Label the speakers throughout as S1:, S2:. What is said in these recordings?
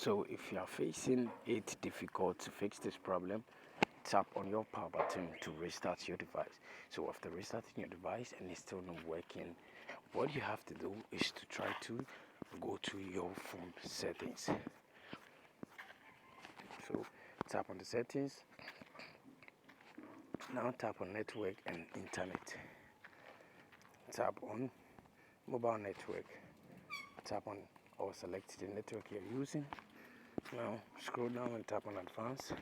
S1: So if you are facing it difficult to fix this problem, tap on your power button to restart your device. So after restarting your device and it's still not working, what you have to do is to try to go to your phone settings. So tap on the settings. Now tap on network and internet. Tap on mobile network. Tap on or select the network you're using. Now scroll down and tap on advanced.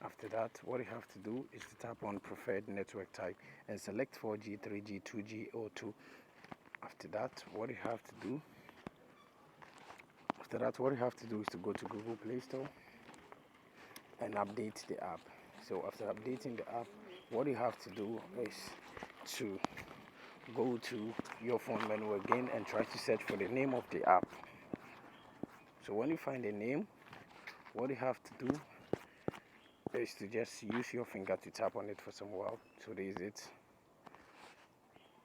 S1: After that, what you have to do is to tap on preferred network type and select 4G, 3G, 2G or 2. After that, what you have to do is to go to Google Play Store and update the app. So after updating the app, what you have to do is to go to your phone menu again and try to search for the name of the app. So when you find the name, what you have to do is to just use your finger to tap on it for some while. So there is it.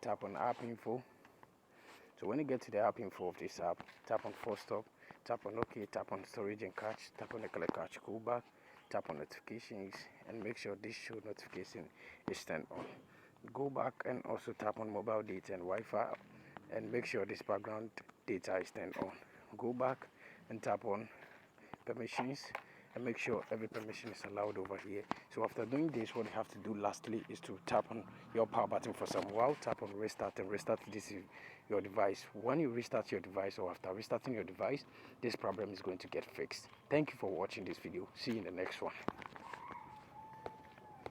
S1: Tap on app info. So when you get to the app info of this app, tap on force stop, tap on OK, tap on storage and cache, tap on the collect cache, go back, tap on notifications and make sure this show notification is turned on. Go back and also tap on mobile data and Wi-Fi and make sure this background data is turned on. Go back and tap on permissions and make sure every permission is allowed over here. So after doing this, what you have to do lastly is to tap on your power button for some while, tap on restart and restart your device. When you restart your device or after restarting your device, this problem is going to get fixed. Thank you for watching this video. See you in the next one.